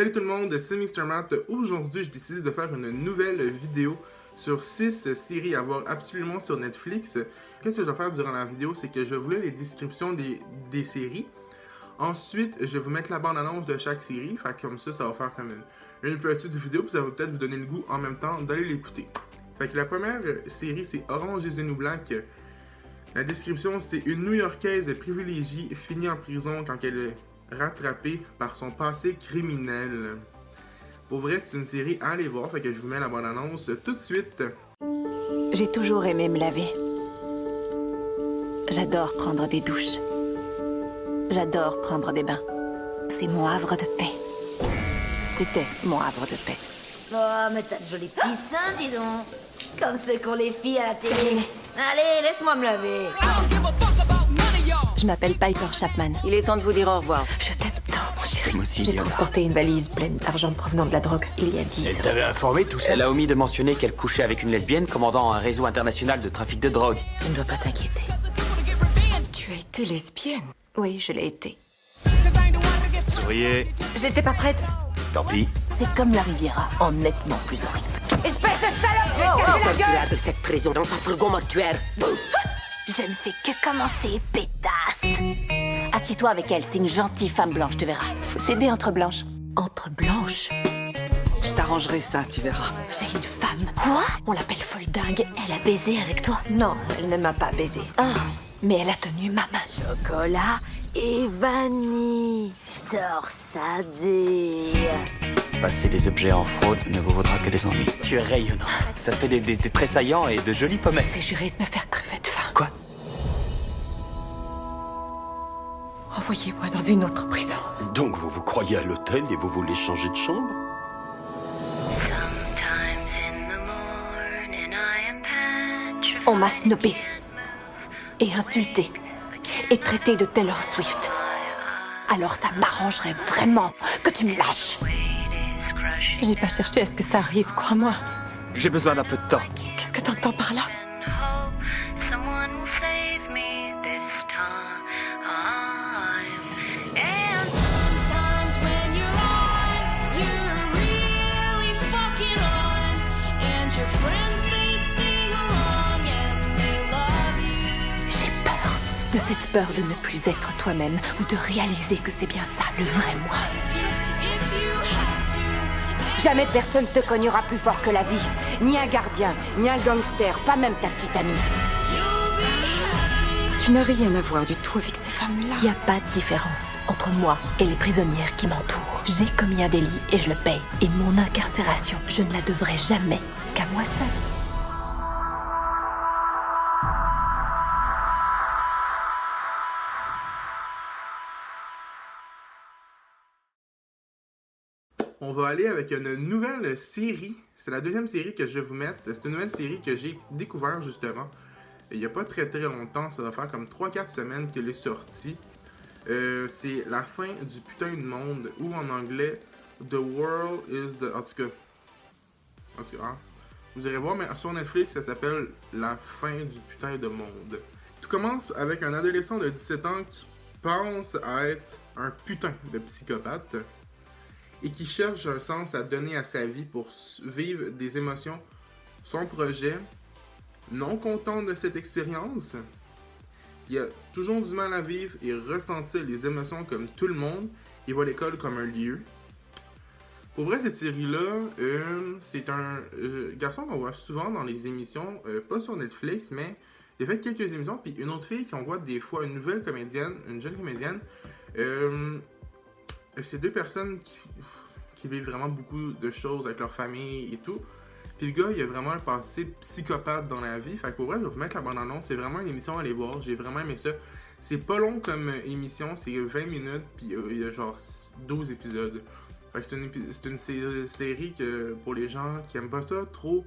Salut tout le monde, c'est Mr. Matt. Aujourd'hui, j'ai décidé de faire une nouvelle vidéo sur 6 séries à voir absolument sur Netflix. Qu'est-ce que je vais faire durant la vidéo, c'est que je vais vous lire les descriptions des séries. Ensuite, je vais vous mettre la bande-annonce de chaque série. Fait comme ça va faire comme une petite vidéo, puis ça va peut-être vous donner le goût en même temps d'aller l'écouter. Fait que la première série, c'est Orange is the New Black. La description, c'est une New-Yorkaise privilégiée finit en prison quand elle est rattrapée par son passé criminel. Pour vrai, c'est une série à aller voir, fait que je vous mets la bande-annonce tout de suite. J'ai toujours aimé me laver. J'adore prendre des douches. J'adore prendre des bains. C'est mon havre de paix. C'était mon havre de paix. Oh, mais t'as de jolis petits seins, dis donc. Comme ceux qu'ont les filles à la télé. Allez, laisse-moi me laver. Je m'appelle Piper Chapman. Il est temps de vous dire au revoir. Je t'aime tant, mon chéri. Moi aussi, J'ai Diana. transporté une valise pleine d'argent provenant de la drogue il y a 10 Elle ans. t'avait informé tout ça? Elle a omis de mentionner qu'elle couchait avec une lesbienne commandant un réseau international de trafic de drogue. Tu ne dois pas t'inquiéter. Tu as été lesbienne? Oui, je l'ai été. Souriez. J'étais pas prête. Tant pis. C'est comme la Riviera, en nettement plus horrible. Espèce de salope, je vais te casser la gueule. de cette prison dans un fourgon mortuaire. Je ne fais que commencer, pétasse. Assieds-toi avec elle, c'est une gentille femme blanche, tu verras. Faut s'aider entre blanches. Entre blanches? Je t'arrangerai ça, tu verras. J'ai une femme. Quoi? On l'appelle folle dingue. Elle a baisé avec toi? Non, elle ne m'a pas baisé. Ah, mais elle a tenu ma main. Chocolat et vanille. Torsadé. Passer des objets en fraude ne vous vaudra que des ennuis. Tu es rayonnant. Ça fait des tressaillants et de jolies pommettes. C'est juré de me faire crever de faim. Quoi? Envoyez-moi dans une autre prison. Donc vous vous croyez à l'hôtel et vous voulez changer de chambre? Sometimes in the morning I am petrified. On m'a snobé et insulté et traité de Taylor Swift. Alors ça m'arrangerait vraiment que tu me lâches. J'ai pas cherché à ce que ça arrive, crois-moi. J'ai besoin d'un peu de temps. Qu'est-ce que t'entends par là? Someone will save me this time. And sometimes when you're on, you're really fucking on. And your friends, they sing along and they love you. J'ai peur de cette peur de ne plus être toi-même ou de réaliser que c'est bien ça, le vrai moi. If you had to. Jamais personne te cognera plus fort que la vie. Ni un gardien, ni un gangster, pas même ta petite amie. Tu n'as rien à voir du tout avec ces femmes-là. Il n'y a pas de différence entre moi et les prisonnières qui m'entourent. J'ai commis un délit et je le paye. Et mon incarcération, je ne la devrai jamais qu'à moi seule. On va aller avec une nouvelle série. C'est la deuxième série que je vais vous mettre. C'est une nouvelle série que j'ai découvert justement. Il n'y a pas très longtemps, ça va faire comme 3-4 semaines qu'elle est sortie. C'est La fin du putain de monde, ou en anglais, The World is the... En tout cas, hein? Vous irez voir, mais sur Netflix, ça s'appelle La fin du putain de monde. Tout commence avec un adolescent de 17 ans qui pense à être un putain de psychopathe et qui cherche un sens à donner à sa vie pour vivre des émotions. Son projet, non content de cette expérience, il a toujours du mal à vivre et ressentir les émotions comme tout le monde. Il voit l'école comme un lieu. Pour vrai, cette série-là, c'est un garçon qu'on voit souvent dans les émissions, pas sur Netflix, mais il a fait quelques émissions. Puis une autre fille qu'on voit des fois, une nouvelle comédienne, une jeune comédienne. C'est deux personnes qui vivent vraiment beaucoup de choses avec leur famille et tout. Puis le gars, il a vraiment un passé psychopathe dans la vie. Fait que pour vrai, je vais vous mettre la bande-annonce. C'est vraiment une émission à aller voir. J'ai vraiment aimé ça. C'est pas long comme émission. C'est 20 minutes. Puis il y a genre 12 épisodes. Fait que c'est une série que pour les gens qui aiment pas ça trop,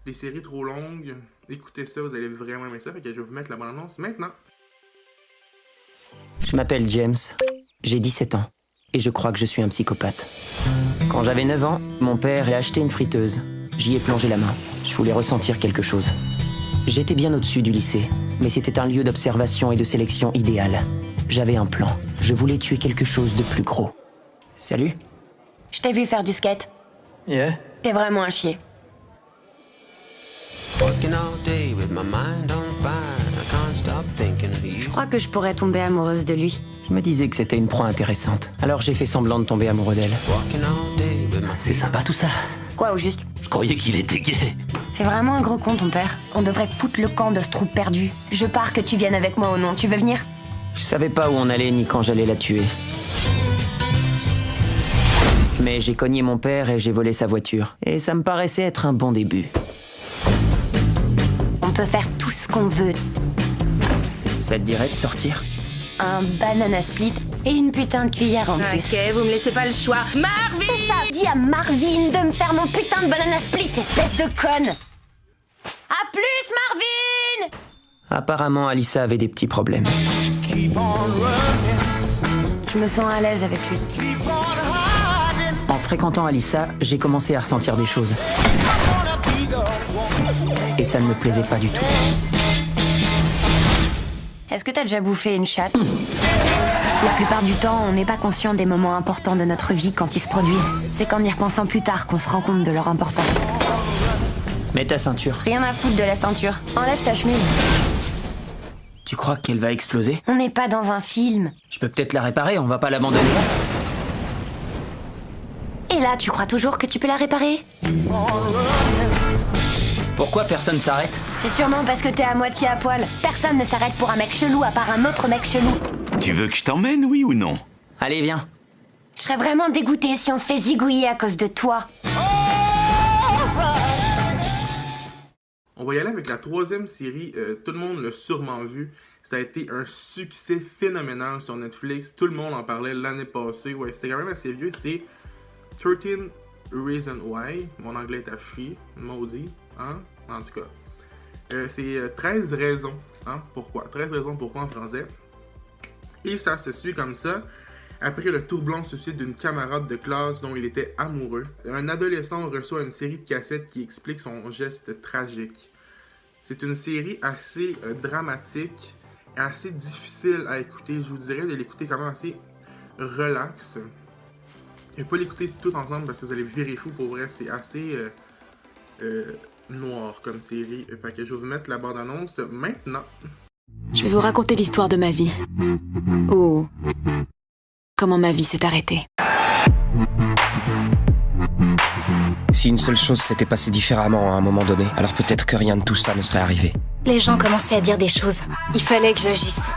les séries trop longues, écoutez ça. Vous allez vraiment aimer ça. Fait que je vais vous mettre la bande-annonce maintenant. Je m'appelle James, j'ai 17 ans, et je crois que je suis un psychopathe. Quand j'avais 9 ans, mon père a acheté une friteuse. J'y ai plongé la main. Je voulais ressentir quelque chose. J'étais bien au-dessus du lycée, mais c'était un lieu d'observation et de sélection idéal. J'avais un plan. Je voulais tuer quelque chose de plus gros. Salut. Je t'ai vu faire du skate. Yeah. T'es vraiment un chier. Je crois que je pourrais tomber amoureuse de lui. Je me disais que c'était une proie intéressante. Alors j'ai fait semblant de tomber amoureux d'elle. C'est sympa tout ça. Quoi au juste? Je croyais qu'il était gay. C'est vraiment un gros con ton père. On devrait foutre le camp de ce trou perdu. Je pars que tu viennes avec moi ou non. Tu veux venir? Je savais pas où on allait ni quand j'allais la tuer. Mais j'ai cogné mon père et j'ai volé sa voiture. Et ça me paraissait être un bon début. On peut faire tout ce qu'on veut. Ça te dirait de sortir? Un banana split et une putain de cuillère en plus. Ok, vous me laissez pas le choix. Marvin! C'est ça! Dis à Marvin de me faire mon putain de banana split, espèce de conne! À plus, Marvin! Apparemment, Alyssa avait des petits problèmes. Je me sens à l'aise avec lui. En fréquentant Alyssa, j'ai commencé à ressentir des choses. Et ça ne me plaisait pas du tout. Est-ce que t'as déjà bouffé une chatte? La plupart du temps, on n'est pas conscient des moments importants de notre vie quand ils se produisent. C'est qu'en y repensant plus tard qu'on se rend compte de leur importance. Mets ta ceinture. Rien à foutre de la ceinture. Enlève ta chemise. Tu crois qu'elle va exploser? On n'est pas dans un film. Je peux peut-être la réparer, on va pas l'abandonner là. Et là, tu crois toujours que tu peux la réparer? Pourquoi personne s'arrête? C'est sûrement parce que t'es à moitié à poil. Personne ne s'arrête pour un mec chelou à part un autre mec chelou. Tu veux que je t'emmène, oui ou non? Allez, viens. Je serais vraiment dégoûtée si on se fait zigouiller à cause de toi. On va y aller avec la troisième série. Tout le monde l'a sûrement vu. Ça a été un succès phénoménal sur Netflix. Tout le monde en parlait l'année passée. Ouais, c'était quand même assez vieux. C'est 13 Reasons Why. Mon anglais est à chier. Maudit. Hein? En tout cas. C'est 13 raisons. Hein? Pourquoi? 13 raisons pourquoi en français. Et ça se suit comme ça. Après le tourbillon suicide d'une camarade de classe dont il était amoureux, un adolescent reçoit une série de cassettes qui explique son geste tragique. C'est une série assez dramatique et assez difficile à écouter. Je vous dirais de l'écouter quand même assez relax. Et pas l'écouter tout ensemble parce que vous allez virer fou pour vrai. C'est assez noir comme série. Fait que je vais vous mettre la bande-annonce maintenant. Je vais vous raconter l'histoire de ma vie. Ou comment ma vie s'est arrêtée. Si une seule chose s'était passée différemment à un moment donné, alors peut-être que rien de tout ça ne serait arrivé. Les gens commençaient à dire des choses. Il fallait que j'agisse.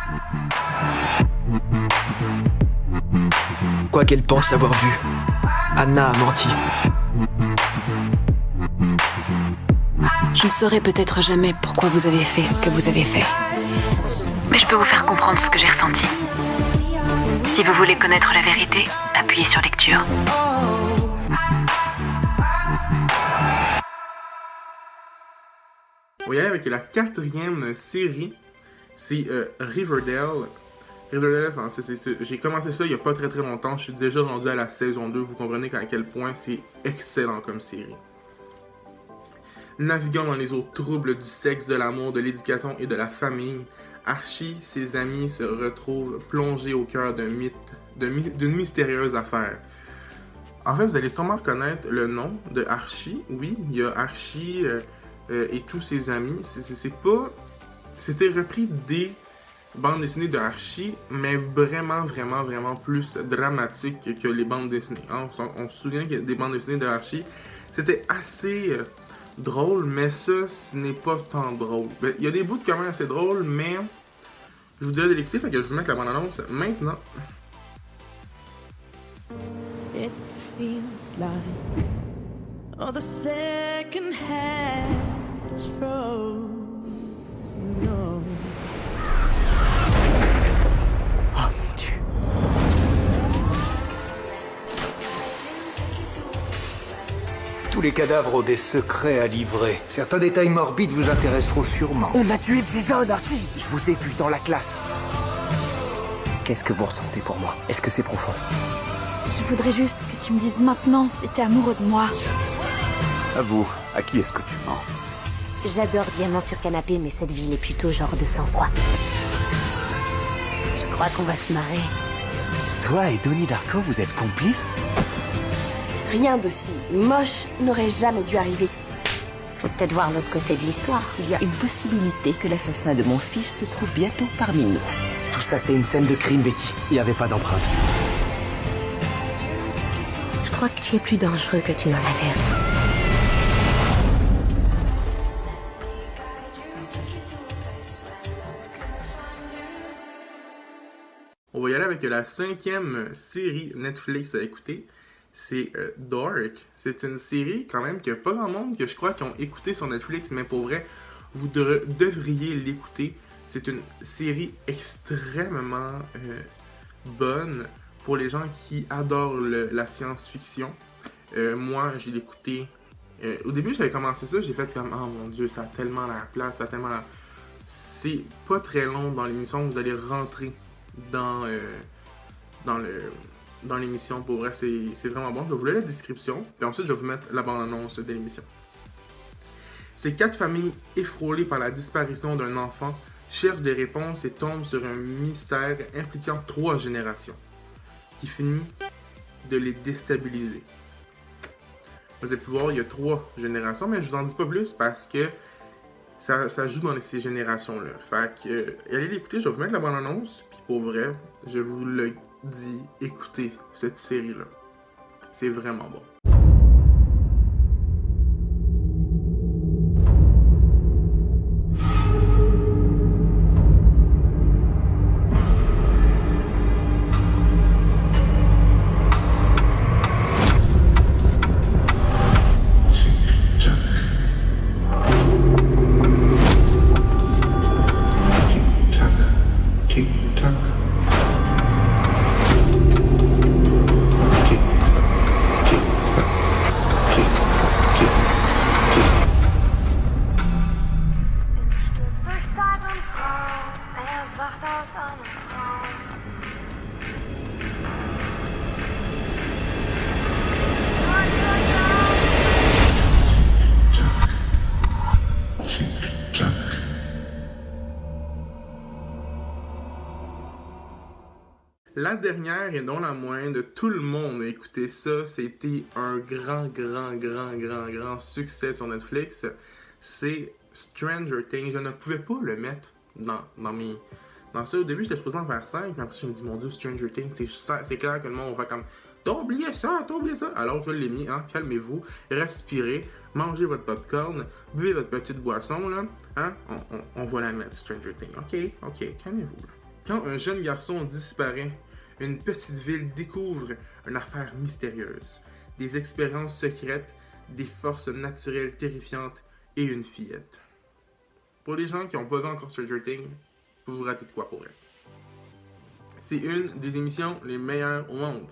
Quoi qu'elle pense avoir vu, Anna a menti. Je ne saurais peut-être jamais pourquoi vous avez fait ce que vous avez fait. Mais je peux vous faire comprendre ce que j'ai ressenti. Si vous voulez connaître la vérité, appuyez sur lecture. On va y aller avec la quatrième série. C'est Riverdale. Riverdale, j'ai commencé ça il n'y a pas très longtemps. Je suis déjà rendu à la saison 2. Vous comprenez à quel point c'est excellent comme série. Naviguant dans les eaux troubles du sexe, de l'amour, de l'éducation et de la famille, Archie, ses amis se retrouvent plongés au cœur d'une mystérieuse affaire. En fait, vous allez sûrement reconnaître le nom de Archie. Oui, il y a Archie et tous ses amis. C'était repris des bandes dessinées de Archie, mais vraiment plus dramatique que les bandes dessinées. Hein? On se souvient que des bandes dessinées de Archie, c'était assez drôle, mais ça, ce n'est pas tant drôle. Il y a des bouts quand même assez drôles, mais je vous dirais de l'écouter, fait que je vais vous mettre la bande-annonce maintenant. It feels like all the second hand is frozen. No. Oh mon Dieu. Tous les cadavres ont des secrets à livrer. Certains détails morbides vous intéresseront sûrement. On a tué Jason, Archie. Je vous ai vu dans la classe. Qu'est-ce que vous ressentez pour moi? Est-ce que c'est profond? Je voudrais juste que tu me dises maintenant si t'es amoureux de moi. Avoue, à qui est-ce que tu mens? J'adore Diamant sur canapé, mais cette ville est plutôt genre de sang-froid. Je crois qu'on va se marrer. Toi et Donnie Darko, vous êtes complices? Rien d'aussi moche n'aurait jamais dû arriver. Faut peut-être voir l'autre côté de l'histoire. Il y a une possibilité que l'assassin de mon fils se trouve bientôt parmi nous. Tout ça, c'est une scène de crime, Betty. Il n'y avait pas d'empreinte. Je crois que tu es plus dangereux que tu n'en as l'air. On va y aller avec la 5e série Netflix à écouter. C'est Dark. C'est une série quand même qu'il n'y a pas grand monde que je crois qui ont écouté sur Netflix, mais pour vrai, vous devriez l'écouter. C'est une série extrêmement bonne pour les gens qui adorent la science-fiction. Moi, j'ai l'écouté. Au début, j'avais commencé ça, j'ai fait comme « Oh mon Dieu, ça a tellement l'air plat, ça a tellement l'air... » C'est pas très long dans l'émission, vous allez rentrer dans l'émission. Pour vrai, c'est vraiment bon. Je vais vous lire la description, puis ensuite je vais vous mettre la bande-annonce de l'émission. Ces 4 familles effrôlées par la disparition d'un enfant cherchent des réponses et tombent sur un mystère impliquant 3 générations, qui finit de les déstabiliser. Vous allez pouvoir, il y a 3 générations, mais je vous en dis pas plus parce que ça joue dans ces générations-là. Fait que, allez l'écouter, je vais vous mettre la bande-annonce, puis pour vrai, je vous le dis, écoutez cette série-là. C'est vraiment bon. La dernière et non la moindre, tout le monde a écouté ça, c'était un grand succès sur Netflix. C'est Stranger Things. Je ne pouvais pas le mettre dans ça. Au début, j'étais supposé en faire 5, mais après, je me dis, mon Dieu, Stranger Things, c'est clair que le monde va faire comme, t'as oublié ça. Alors je l'ai mis, hein, calmez-vous, respirez, mangez votre popcorn, buvez votre petite boisson, là, hein, on va la mettre, Stranger Things. Ok, calmez-vous. Là. Quand un jeune garçon disparaît, une petite ville découvre une affaire mystérieuse, des expériences secrètes, des forces naturelles terrifiantes et une fillette. Pour les gens qui n'ont pas vu encore Stranger Things, vous vous ratez de quoi pour elle. C'est une des émissions les meilleures au monde.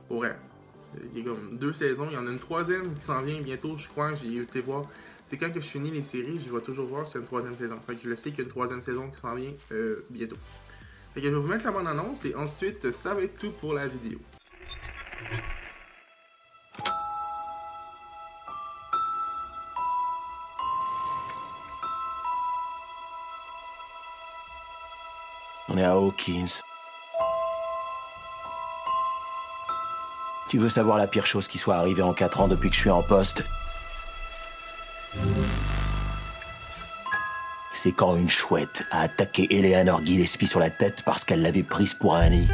Pour elle. Il y a comme 2 saisons, il y en a une 3e qui s'en vient bientôt, je crois, j'ai été voir. C'est quand que je finis les séries, je vais toujours voir s'il y a une 3e saison. Fait que je le sais qu'il y a une 3e saison qui s'en vient bientôt. Fait que je vais vous mettre la bande-annonce et ensuite, ça va être tout pour la vidéo. On est à Hawkins. Tu veux savoir la pire chose qui soit arrivée en 4 ans depuis que je suis en poste? C'est quand une chouette a attaqué Eleanor Gillespie sur la tête parce qu'elle l'avait prise pour un nid.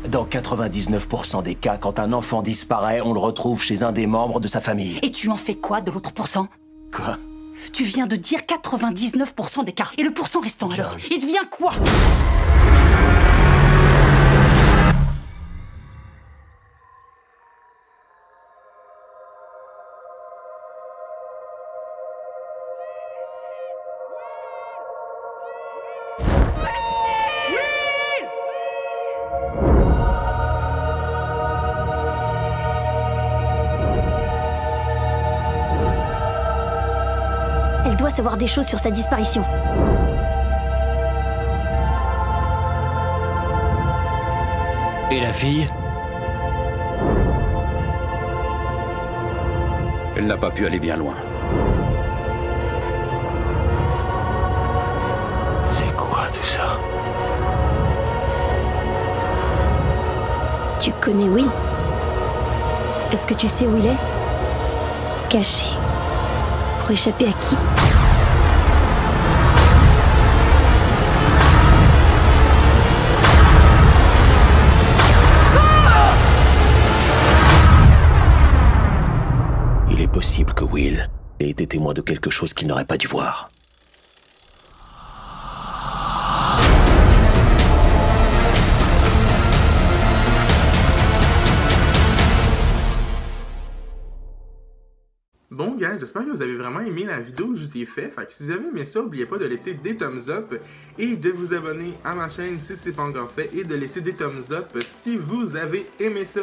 Dans 99% des cas, quand un enfant disparaît, on le retrouve chez un des membres de sa famille. Et tu en fais quoi de l'autre pourcent? Quoi? Tu viens de dire 99% des cas. Et le pourcent restant alors, il devient quoi? Elle doit savoir des choses sur sa disparition. Et la fille? Elle n'a pas pu aller bien loin. C'est quoi tout ça? Tu connais Will? Est-ce que tu sais où il est? Caché. Pour échapper à qui? Il est possible que Will ait été témoin de quelque chose qu'il n'aurait pas dû voir. Bon gars, j'espère que vous avez vraiment aimé la vidéo que je vous ai faite. Fait que si vous avez aimé ça, n'oubliez pas de laisser des thumbs up et de vous abonner à ma chaîne si ce n'est pas encore fait et de laisser des thumbs up si vous avez aimé ça.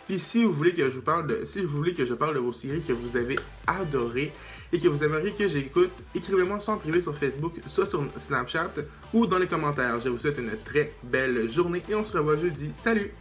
Puis si vous voulez que je parle de vos séries que vous avez adorées et que vous aimeriez que j'écoute, écrivez-moi soit en privé sur Facebook, soit sur Snapchat ou dans les commentaires. Je vous souhaite une très belle journée et on se revoit jeudi. Salut!